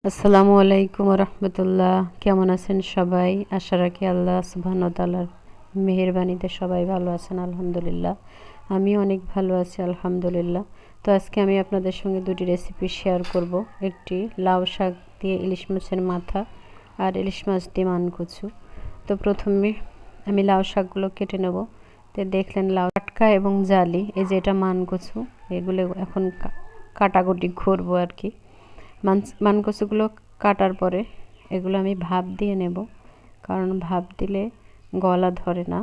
আসসালামু আলাইকুম রহমতুল্লাহ। কেমন আছেন সবাই? আশা রাখি আল্লাহ সুবহানাহু ওয়া তাআলার মেহেরবানিতে সবাই ভালো আছেন আলহামদুলিল্লাহ। আমি অনেক ভালো আছি আলহামদুলিল্লাহ। তো আজকে আমি আপনাদের সঙ্গে দুটি রেসিপি শেয়ার করব। একটি লাউ শাক দিয়ে ইলিশ মাছের মাথা আর ইলিশ মাছ দিয়ে মানকচু। তো প্রথমে আমি লাউ শাকগুলো কেটে নেব। তো দেখলেন লাউ টাটকা এবং জালি, এই যে এটা মানকচু, এগুলো এখন কাটাকুটি করবো আর কি। মানকচুগুলো কাটার পরে এগুলো আমি ভাপ দিয়ে নেব, কারণ ভাপ দিলে গলা ধরে না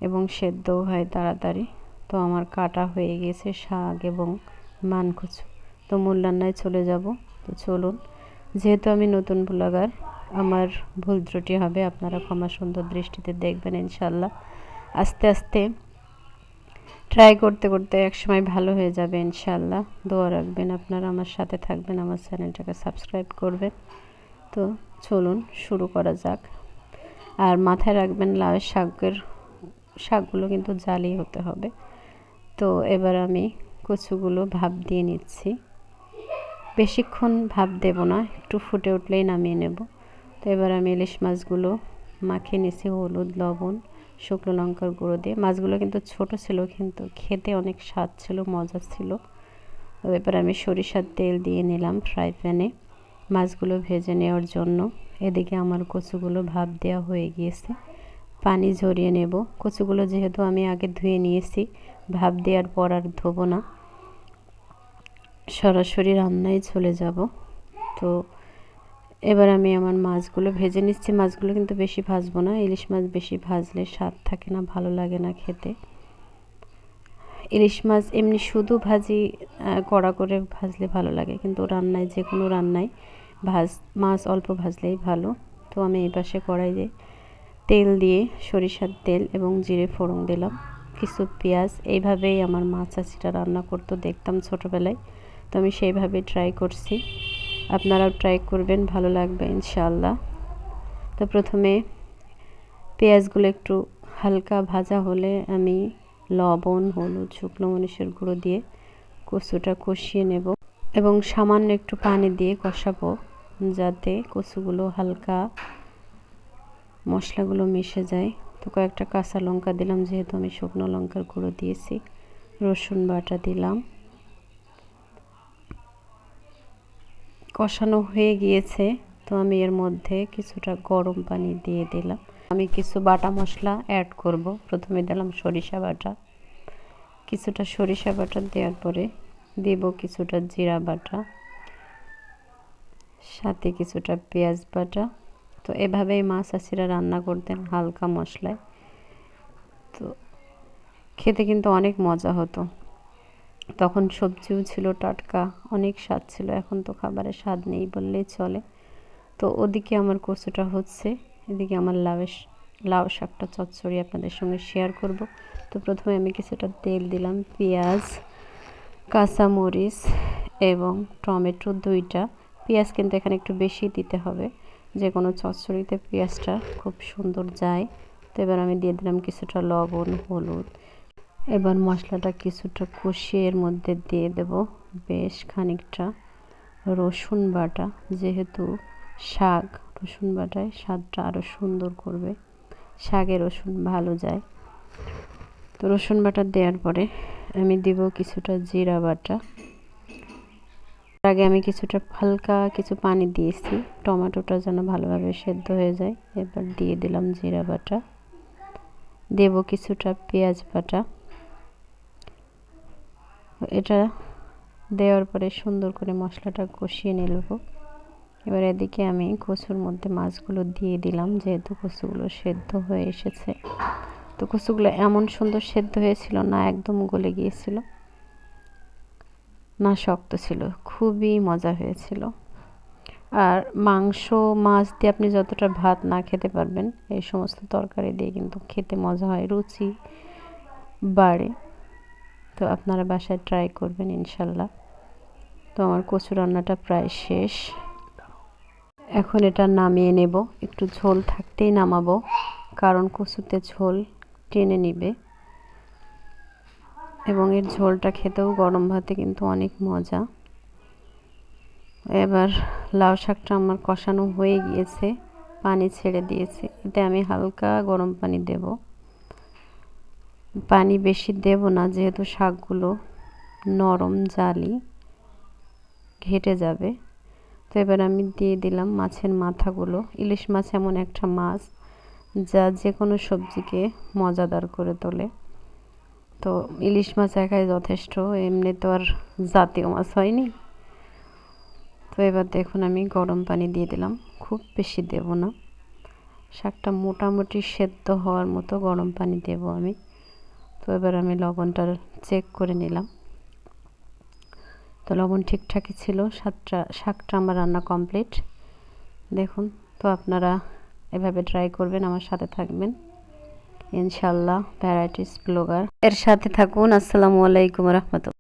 এবং সেদ্ধও হয় তাড়াতাড়ি। তো আমার কাটা হয়ে গেছে শাক এবং মানকচু। তো মূল রান্নায় চলে যাব। তো চলুন, যেহেতু আমি নতুন ব্লগার, আমার ভুল ত্রুটি হবে, আপনারা ক্ষমা সুন্দর দৃষ্টিতে দেখবেন ইনশাল্লাহ। আস্তে আস্তে ট্রাই করতে করতে একসময় ভালো হয়ে যাবে ইনশাআল্লাহ। দোয়া রাখবেন, আপনারা আমার সাথে থাকবেন, আমার চ্যানেলটাকে সাবস্ক্রাইব করবেন। তো চলুন শুরু করা যাক। আর মাথায় রাখবেন লাউ শাকগুলো কিন্তু জালি হতে হবে। তো এবার আমি কচুগুলো ভাপ দিয়ে নিচ্ছি। বেশিক্ষণ ভাপ দেব না, একটু ফুটে উঠলেই নামিয়ে নেব। তো এবার আমি ইলিশ মাছগুলো মাখিয়ে নিচ্ছি হলুদ, লবণ, শুকনো লঙ্কার গুঁড়ো দিয়ে। মাছগুলো কিন্তু ছোট ছিল, কিন্তু খেতে অনেক স্বাদ ছিল, মজা ছিল। তো এবার আমি সরিষার তেল দিয়ে নিলাম ফ্রাই প্যানে মাছগুলো ভেজে নেওয়ার জন্য। এদিকে আমার কচুগুলো ভাপ দেওয়া হয়ে গিয়েছে, পানি ঝরিয়ে নেব। কচুগুলো যেহেতু আমি আগে ধুয়ে নিয়েছি, ভাপ দেওয়ার পর আর ধোবো না, সরাসরি রান্নায় চলে যাব। তো এবার আমি আমার মাছগুলো ভেজে নিচ্ছি। মাছগুলো কিন্তু বেশি ভাজবো না, ইলিশ মাছ বেশি ভাজলে স্বাদ থাকে না, ভালো লাগে না খেতে। ইলিশ মাছ এমনি শুধু ভাজি কড়া করে ভাজলে ভালো লাগে, কিন্তু রান্নায়, যে কোনো রান্নায় মাছ অল্প ভাজলেই ভালো। তো আমি এই পাশে কড়াইয়ে তেল দিয়ে সরিষার তেল এবং জিরে ফোড়ন দিলাম, কিছু পেঁয়াজ। এইভাবেই আমার মা চাচিরা রান্না করতো, দেখতাম ছোটোবেলায়। তো আমি সেইভাবে ট্রাই করছি, আপনারাও ট্রাই করবেন, ভালো লাগবে ইনশাআল্লাহ। তো প্রথমে পেঁয়াজগুলো একটু হালকা ভাজা হলে আমি লবণ, হলুদ, শুকনো মরিচের গুঁড়ো দিয়ে কচুটা কষিয়ে নেব এবং সামান্য একটু পানি দিয়ে কষাবো, যাতে কচুগুলো হালকা মশলাগুলো মিশে যায়। তো কয়েকটা কাঁচা লঙ্কা দিলাম, যেহেতু আমি শুকনো লঙ্কার গুঁড়ো দিয়েছি। রসুন বাটা দিলাম। কষানো হয়ে গিয়েছে, তো আমি এর মধ্যে কিছুটা গরম পানি দিয়ে দিলাম। আমি কিছু বাটা মশলা অ্যাড করব। প্রথমে দিলাম সরিষা বাটা, কিছুটা সরিষা বাটা দেওয়ার পরে দেব কিছুটা জিরা বাটা, সাথে কিছুটা পেঁয়াজ বাটা। তো এভাবেই মা চাচিরা রান্না করতেন হালকা মশলায়। তো খেতে কিন্তু অনেক মজা হতো, তখন সবজিও ছিল টাটকা, অনেক স্বাদ ছিল। এখন তো খাবারের স্বাদ নেই বললেই চলে। তো ওদিকে আমার কচুটা হচ্ছে, এদিকে আমার লাউ শাকটা চচ্চড়ি আপনাদের সঙ্গে শেয়ার করব। তো প্রথমে আমি কিছুটা তেল দিলাম, পেঁয়াজ, কাঁচামরিচ এবং টমেটো দুইটা। পেঁয়াজ কিন্তু এখানে একটু বেশি দিতে হবে, যে কোনো চচ্চড়িতে পেঁয়াজটা খুব সুন্দর যায়। তো এবার আমি দিয়ে দিলাম কিছুটা লবণ, হলুদ। এবার মশলাটা কিছুটা কষিয়ে এর মধ্যে দিয়ে দেব বেশ খানিকটা রসুন বাটা, যেহেতু শাক, রসুন বাটায় স্বাদটা আরও সুন্দর করবে, শাকে রসুন ভালো যায়। তো রসুন বাটা দেওয়ার পরে আমি দিব কিছুটা জিরা বাটা। আগে আমি কিছুটা হালকা কিছু পানি দিয়েছি, টমেটোটা যেন ভালোভাবে সেদ্ধ হয়ে যায়। এবার দিয়ে দিলাম জিরা বাটা, দেব কিছুটা পেঁয়াজ বাটা। এটা দেওয়ার পরে সুন্দর করে মশলাটা কষিয়ে নেব। এবার এদিকে আমি কচুর মধ্যে মাছগুলো দিয়ে দিলাম, যেহেতু কচুগুলো সেদ্ধ হয়ে এসেছে। তো কচুগুলো এমন সুন্দর সেদ্ধ হয়েছিল না, একদম গলে গিয়েছিল না, শক্ত ছিল, খুবই মজা হয়েছিল। আর মাংস, মাছ দিয়ে আপনি যতটা ভাত না খেতে পারবেন, এই সমস্ত তরকারি দিয়ে কিন্তু খেতে মজা হয়, রুচি বাড়ে। তো আপনারা বাসায় ট্রাই করবেন ইনশাল্লাহ। তো আমার কচু রান্নাটা প্রায় শেষ, এখন এটা নামিয়ে নেব। একটু ঝোল থাকতেই নামাবো, কারণ কচুতে ঝোল টেনে নিবে এবং এর ঝোলটা খেতেও গরম ভাতে কিন্তু অনেক মজা। এবার লাউ শাকটা আমার কষানো হয়ে গিয়েছে, পানি ছেড়ে দিয়েছে। এতে আমি হালকা গরম পানি দেব, পানি বেশি দেব না যেহেতু শাকগুলো নরম জালি ঘেটে যাবে। তো এবার আমি দিয়ে দিলাম মাছের মাথাগুলো। ইলিশ মাছ এমন একটা মাছ যা যে কোনো সবজিকে মজাদার করে তোলে। তো ইলিশ মাছ একাই যথেষ্ট, এমনি তো আর জাতীয় মাছ হয়নি। তো এবার দেখুন আমি গরম পানি দিয়ে দিলাম, খুব বেশি দেব না, শাকটা মোটামুটি সেদ্ধ হওয়ার মতো গরম পানি দেব আমি। তো এবার আমি লবণটা চেক করে নিলাম, তো লবণ ঠিকঠাকই ছিল। শাকটা আমার রান্না কমপ্লিট দেখুন। তো আপনারা এভাবে ট্রাই করবেন, আমার সাথে থাকবেন ইনশাল্লাহ। ভ্যারাইটিস ব্লগার এর সাথে থাকুন। আসসালামু আলাইকুম রহমতুল্লাহ।